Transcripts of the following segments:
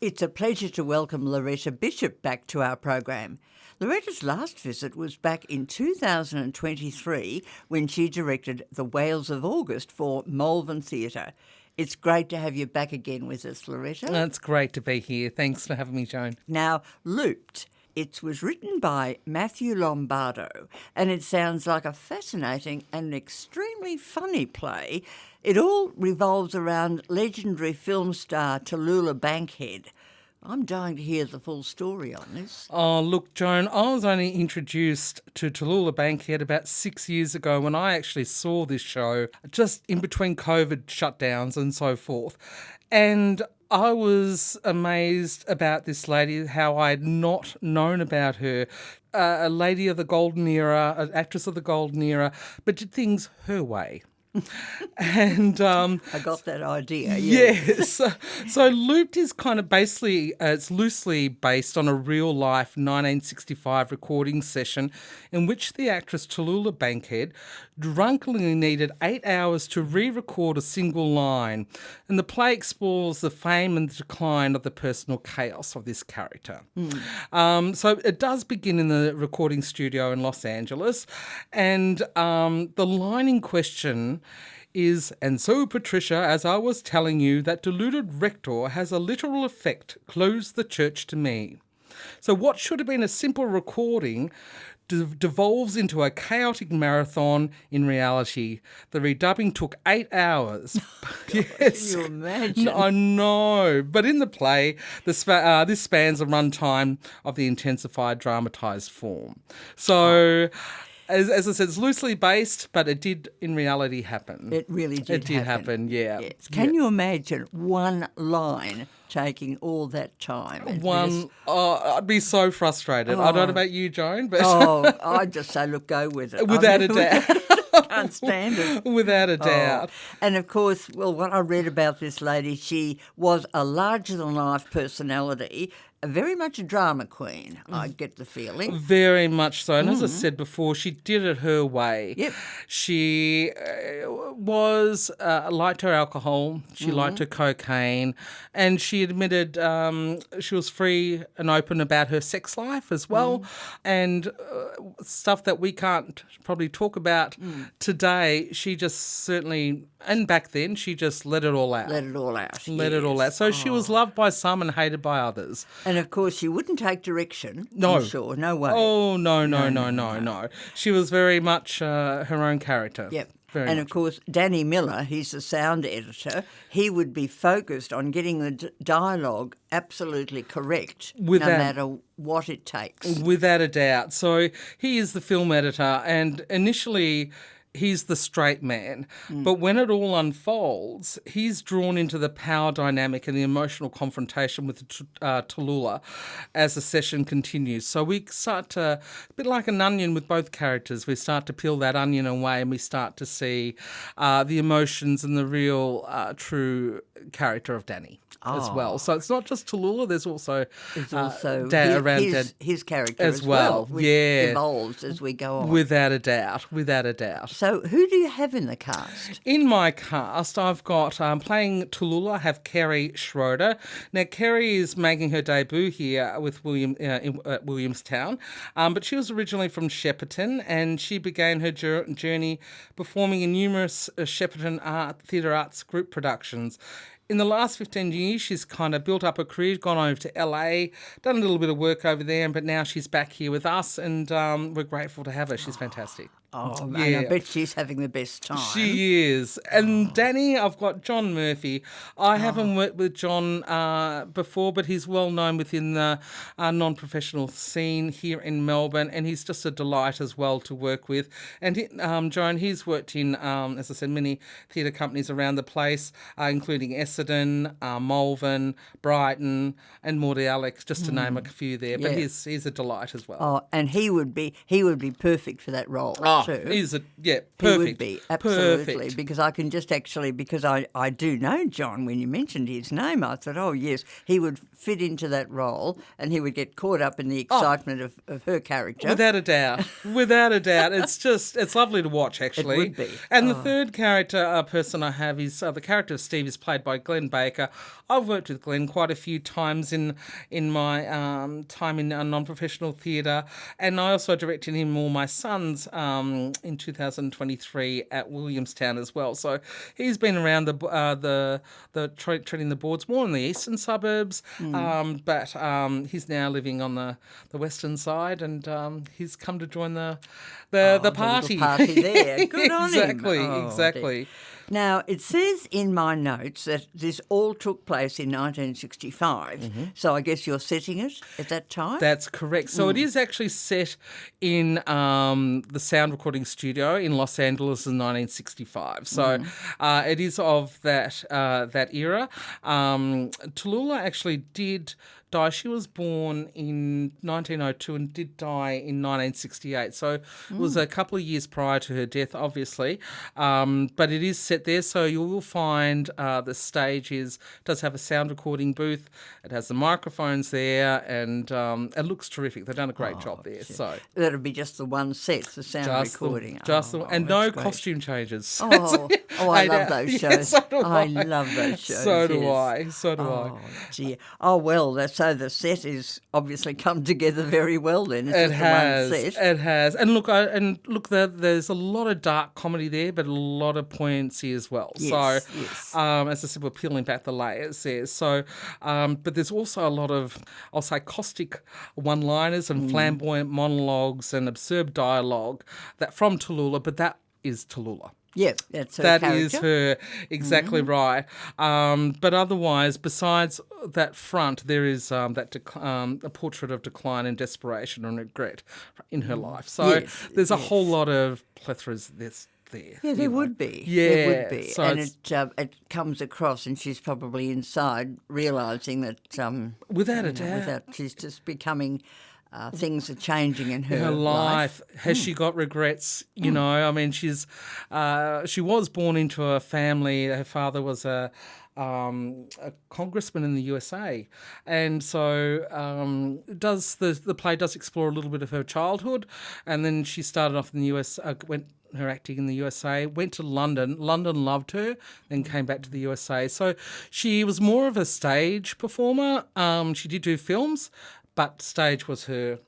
It's a pleasure to welcome Loretta Bishop back to our program. Loretta's last visit was back in 2023 when she directed The Whales of August for Melbourne Theatre. It's great to have you back again with us, Loretta. It's great to be here. Thanks for having me, Joan. Now, Looped. It was written by Matthew Lombardo, and it sounds like a fascinating and extremely funny play. It all revolves around legendary film star Tallulah Bankhead. I'm dying to hear the full story on this. Oh, look, Joan, I was only introduced to Tallulah Bankhead about 6 years ago when I actually saw this show, just in between COVID shutdowns and so forth. And I was amazed about this lady, how I had not known about her. A lady of the golden era, an actress of the golden era, but did things her way. And I got that idea. Yes. So Looped is kind of basically, it's loosely based on a real life 1965 recording session in which the actress Tallulah Bankhead drunkenly needed 8 hours to re-record a single line. And the play explores the fame and the decline of the personal chaos of this character. So it does begin in the recording studio in Los Angeles. And the line in question is, "And so, Patricia, as I was telling you, that deluded rector has a literal effect, close the church to me." So what should have been a simple recording devolves into a chaotic marathon in reality. The redubbing took 8 hours. Yes. Can you imagine? I know. But in the play, this spans the runtime of the intensified dramatised form. So... As I said, it's loosely based, but it did in reality happen. It really did happen. It did happen, yeah. Yes. Can you imagine one line taking all that time? I'd be so frustrated. I don't know about you, Joan, but... I'd just say, look, go with it. Without a doubt. Can't stand it. Without a doubt. And of course, well, what I read about this lady, she was a larger-than-life personality, very much a drama queen, I get the feeling. Very much so. And as I said before, she did it her way. Yep. She liked her alcohol, she liked her cocaine, and she admitted she was free and open about her sex life as well, and stuff that we can't probably talk about today. She just certainly, and back then, she just let it all out. Let it all out. Let it all out. So she was loved by some and hated by others. And of course, she wouldn't take direction. No. I'm sure. No way. Oh, no. She was very much her own character. Yep. Very and much. of course, Danny Miller, he's the sound editor, he would be focused on getting the dialogue absolutely correct, no matter what it takes. Without a doubt. So he is the film editor, and initially he's the straight man. But when it all unfolds, he's drawn into the power dynamic and the emotional confrontation with Tallulah as the session continues. So we start to, a bit like an onion with both characters, we start to peel that onion away and we start to see the emotions and the real, true character of Danny. As well. So it's not just Tallulah, there's also his character as well. Which yeah. evolves as we go on. Without a doubt. So who do you have in the cast? In my cast, I've got, playing Tallulah, I have Kerry Schroeder. Now, Kerry is making her debut here with Williamstown, but she was originally from Shepparton, and she began her journey performing in numerous Shepparton Theatre Arts group productions. In the last 15 years, she's kind of built up her career, gone over to LA, done a little bit of work over there, but now she's back here with us, and we're grateful to have her. She's fantastic. Oh, man, I bet she's having the best time. She is. And Danny, I've got John Murphy. I haven't worked with John before, but he's well known within the non-professional scene here in Melbourne, and he's just a delight as well to work with. And Joan, he's worked in, as I said, many theatre companies around the place, including Essendon, Malvern, Brighton, and Mordialloc, just to name a few there. But he's a delight as well. Oh, and he would be perfect for that role. Oh, too. He's He perfect. would be, absolutely, Perfect. because I can just actually, because I do know John, when you mentioned his name, I thought, oh, yes, he would fit into that role and he would get caught up in the excitement of her character. Without a doubt. Without a doubt. It's lovely to watch, actually. It would be. And the third character person I have is the character of Steve is played by Glenn Baker. I've worked with Glenn quite a few times in my time in non-professional theatre, and I also directed him all my sons in 2023 at Williamstown as well. So he's been around the treading the boards more in the eastern suburbs, but he's now living on the western side, and he's come to join the party. The party there. Good on him. Exactly. Now, it says in my notes that this all took place in 1965, so I guess you're setting it at that time? That's correct. So it is actually set in the sound recording studio in Los Angeles in 1965. So it is of that era. Tallulah actually did die. She was born in 1902 and did die in 1968. So it was a couple of years prior to her death, obviously. But it is set there, so you will find the stage does have a sound recording booth. It has the microphones there, and it looks terrific. They've done a great job there. So that'll be just the one set, the sound recording. And no costume changes. I love those shows. Yeah, so do I love those shows. So do yes. I. Oh, dear. Oh, well, so the set is obviously come together very well then. It's It just has. the one set. It has. And look, there's a lot of dark comedy there, but a lot of poignancy as well. Yes, so, yes. As I said, we're peeling back the layers there. So, but there's also a lot of, I'll say, caustic one-liners and flamboyant monologues and absurd dialogue that from Tallulah, but that is Tallulah. Yeah, that's her That character. is her, exactly right. But otherwise, besides that front, there is a portrait of decline and desperation and regret in her life. So there's a whole lot of plethoras there. Yeah, there would be. Yeah, there would be. so And it comes across, and she's probably inside realising that without a doubt, she's just becoming. Things are changing in her life. Has she got regrets? You know, I mean, she was born into a family. Her father was a congressman in the USA, and so the play does explore a little bit of her childhood, and then she started off in the US. Her acting in the USA, went to London. London loved her, then came back to the USA. So she was more of a stage performer. She did do films, but stage was her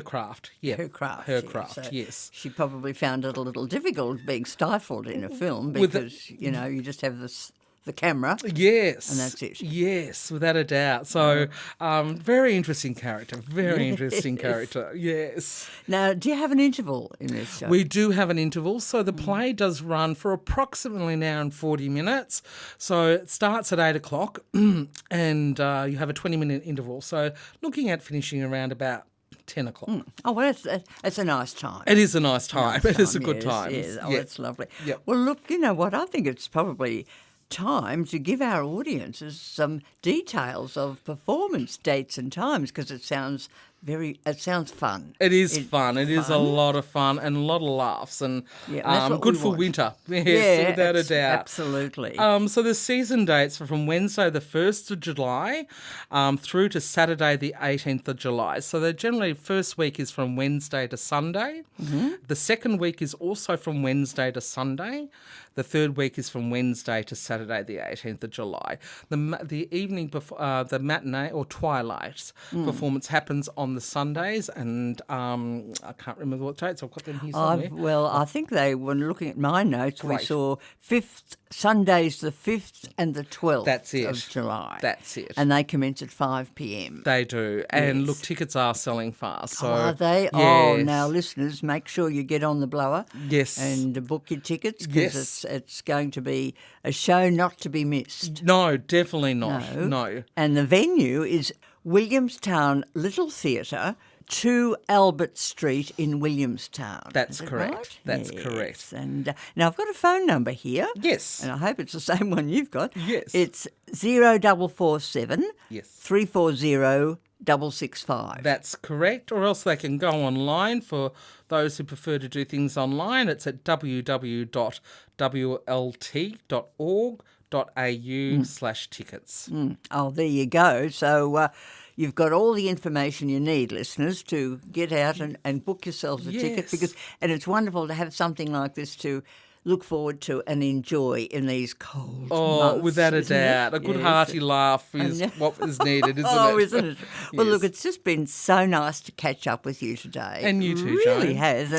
craft. Yeah, her craft. Her yeah. craft. So yes. She probably found it a little difficult being stifled in a film because you just have the camera. Yes. And that's it. Yes, without a doubt. So, very interesting character. Very interesting character. Yes. Now, do you have an interval in this show? We do have an interval. So the play does run for approximately an hour and 40 minutes. So it starts at 8 o'clock and you have a 20-minute interval. So looking at finishing around about 10 o'clock. Oh, well, that's a nice time. It is a nice time. It is a good time. Yes. Oh, yeah. that's lovely. Yep. Well, look, you know what? I think it's probably time to give our audiences some details of performance dates and times because it sounds fun. It is fun. It is a lot of fun and a lot of laughs and good for winter. Yes, without a doubt. Absolutely. So the season dates are from Wednesday the 1st of July through to Saturday the 18th of July. So the generally first week is from Wednesday to Sunday. Mm-hmm. The second week is also from Wednesday to Sunday. The third week is from Wednesday to Saturday, the 18th of July. The evening before the matinee or twilight performance happens on the Sundays, and I can't remember what dates. I've got them here somewhere. Well, I think when looking at my notes, we saw Sundays the 5th and the 12th of July. That's it. And they commence at 5 p.m. They do. And look, tickets are selling fast. So, are they? Yes. Oh, now listeners, make sure you get on the blower. Yes. And book your tickets because it's going to be a show not to be missed. No, definitely not. No. And the venue is Williamstown Little Theatre, 2 Albert Street in Williamstown. That's correct. Right? That's correct. And now I've got a phone number here. Yes. And I hope it's the same one you've got. Yes. It's 0447 yes. 340 665. That's correct. Or else they can go online for those who prefer to do things online. It's at www.wlt.org.au/tickets. Oh, there you go. So you've got all the information you need, listeners, to get out and book yourselves a ticket. And it's wonderful to have something like this to look forward to and enjoy in these cold months. Without a doubt. A good hearty laugh is what is needed, isn't it? Isn't it? Well, look, it's just been so nice to catch up with you today. And you too, It really Joan. has.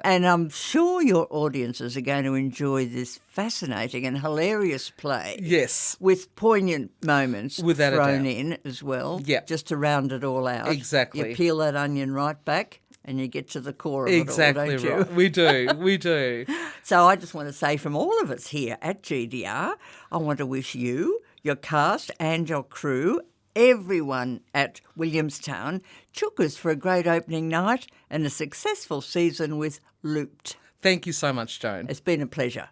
And I'm sure your audiences are going to enjoy this fascinating and hilarious play. Yes. With poignant moments Without a thrown doubt. in as well. Yep. Just to round it all out. Exactly. You peel that onion right back and you get to the core of Exactly it all, don't right. you? We do. We do. So I just want to say from all of us here at GDR, I want to wish you, your cast and your crew, everyone at Williamstown, chookers for a great opening night and a successful season with Looped. Thank you so much, Joan. It's been a pleasure.